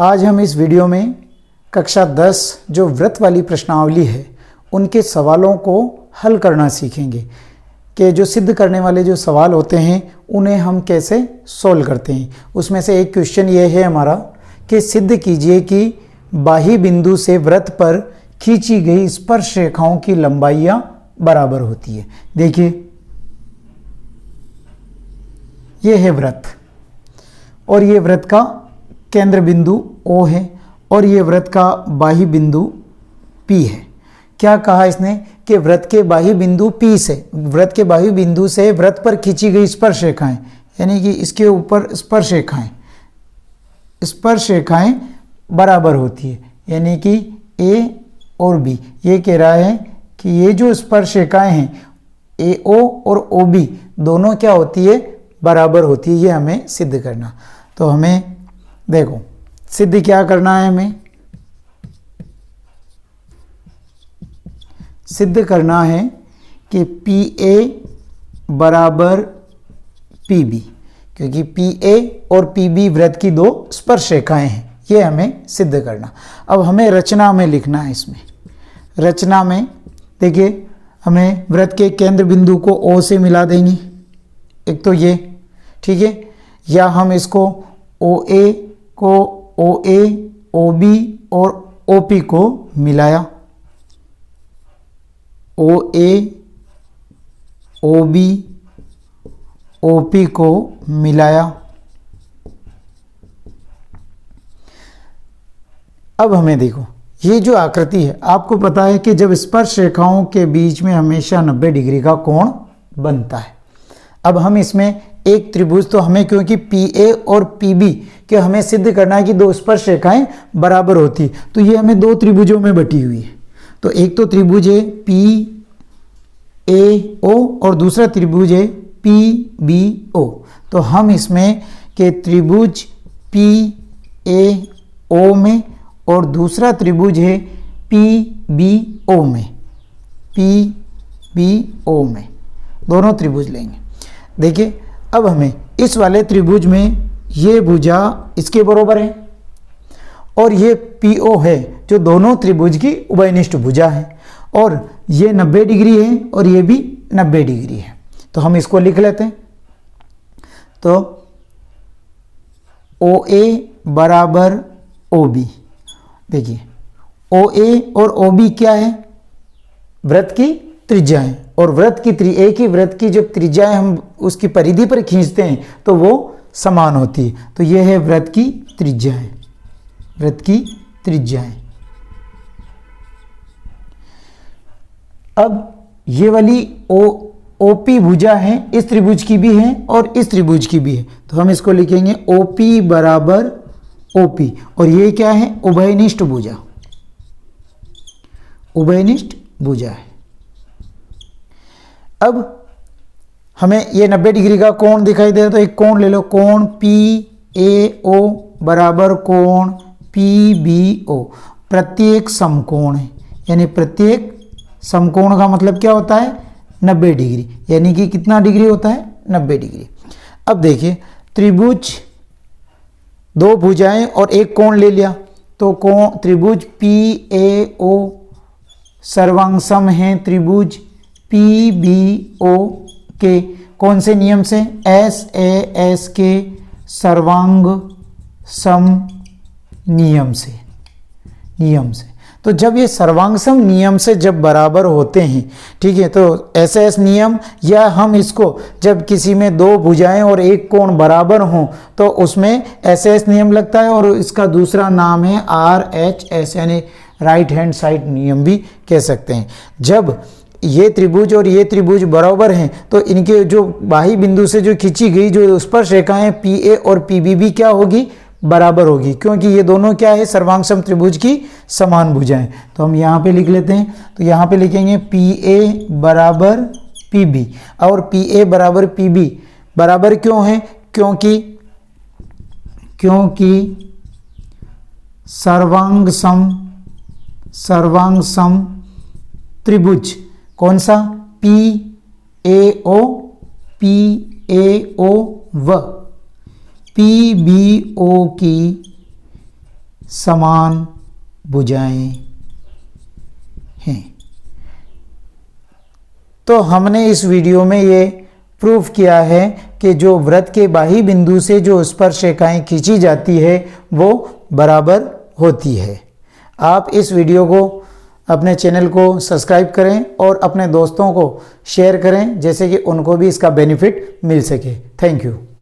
आज हम इस वीडियो में कक्षा 10 जो व्रत वाली प्रश्नावली है उनके सवालों को हल करना सीखेंगे कि जो सिद्ध करने वाले जो सवाल होते हैं उन्हें हम कैसे सोल्व करते हैं। उसमें से एक क्वेश्चन ये है हमारा कि सिद्ध कीजिए कि बाही बिंदु से वृत्त पर खींची गई स्पर्श रेखाओं की लंबाइयाँ बराबर होती है। देखिए ये है वृत्त और ये वृत्त का केंद्र बिंदु O है और ये वृत्त का बाही बिंदु P है। क्या कहा इसने कि वृत्त के बाही बिंदु P से वृत्त के बाही बिंदु से वृत्त पर खींची गई स्पर्श रेखाएं, यानी कि इसके ऊपर स्पर्श रेखाएं बराबर होती है, यानी कि A और B। ये कह रहा है कि ये जो स्पर्श रेखाएं हैं AO और OB दोनों क्या होती है, बराबर होती है। ये हमें सिद्ध करना। तो हमें देखो सिद्ध क्या करना है, हमें सिद्ध करना है कि PA बराबर PB, क्योंकि PA और PB वृत्त की दो स्पर्श रेखाएं हैं। ये हमें सिद्ध करना। अब हमें रचना में लिखना है। इसमें रचना में देखिए हमें वृत्त के केंद्र बिंदु को O से मिला देंगे, एक तो ये ठीक है, या हम इसको OA को OA, OB और OP को मिलाया, OA, OB, OP को मिलाया। अब हमें देखो ये जो आकृति है, आपको पता है कि जब स्पर्श रेखाओं के बीच में हमेशा 90 डिग्री का कोण बनता है। अब हम इसमें एक त्रिभुज, तो हमें क्योंकि PA और PB के हमें सिद्ध करना है कि दो स्पर्श रेखाएं बराबर होती है, तो ये हमें दो त्रिभुजों में बटी हुई है। तो एक तो त्रिभुज है PAO और दूसरा त्रिभुज है PBO। तो हम इसमें के त्रिभुज PAO में और दूसरा त्रिभुज है PBO में दोनों त्रिभुज लेंगे। देखिए अब हमें इस वाले त्रिभुज में ये भुजा इसके बराबर है और ये PO है जो दोनों त्रिभुज की उभयनिष्ठ भुजा है, और ये 90 डिग्री है और ये भी 90 डिग्री है। तो हम इसको लिख लेते हैं। तो OA बराबर OB। देखिए OA और OB क्या है, वृत्त की त्रिज्या है, और वृत्त की एक ही वृत्त की जब त्रिज्याएं हम उसकी परिधि पर खींचते हैं तो वो समान होती है। तो ये है वृत्त की त्रिज्याएं, वृत्त की त्रिज्याएं। अब ये वाली OP भुजा है, इस त्रिभुज की भी है और इस त्रिभुज की भी है, तो हम इसको लिखेंगे OP बराबर OP। और ये क्या है, उभयनिष्ठ भुजा, उभयनिष्ठ भुजा है। अब हमें ये 90 डिग्री का कोण दिखाई दे रहा, तो एक कोण ले लो, कोण PAO बराबर कोण PBO। प्रत्येक समकोण है, यानी प्रत्येक समकोण का मतलब क्या होता है, 90 डिग्री, यानी कि कितना डिग्री होता है, 90 डिग्री। अब देखिए त्रिभुज दो भुजाएं और एक कोण ले लिया, तो कोण त्रिभुज PAO सर्वांगसम है त्रिभुज PBO के कौन से नियम से, SAS के सर्वांग सम नियम से। तो जब ये सर्वांगसम नियम से जब बराबर होते हैं, ठीक है, तो SAS नियम, या हम इसको जब किसी में दो भुजाएं और एक कोण बराबर हों तो उसमें SAS नियम लगता है, और इसका दूसरा नाम है RHS यानी राइट हैंड साइड नियम भी कह सकते हैं। जब ये त्रिभुज और ये त्रिभुज बराबर हैं तो इनके जो बाही बिंदु से जो खींची गई जो स्पर्श रेखाएं PA और PB भी क्या होगी, बराबर होगी, क्योंकि ये दोनों क्या है, सर्वांगसम त्रिभुज की समान भुजाएं। तो हम यहाँ पे लिख लेते हैं। तो यहाँ पे लिखेंगे PA बराबर PB, और PA बराबर PB बराबर क्यों है, क्योंकि सर्वांगसम त्रिभुज कौन सा, PAO व PBO की समान भुजाएं हैं। तो हमने इस वीडियो में ये प्रूफ किया है कि जो वृत्त के बाही बिंदु से जो स्पर्श रेखाएं खींची जाती है वो बराबर होती है। आप इस वीडियो को अपने चैनल को सब्सक्राइब करें और अपने दोस्तों को शेयर करें, जैसे कि उनको भी इसका बेनिफिट मिल सके। Thank you.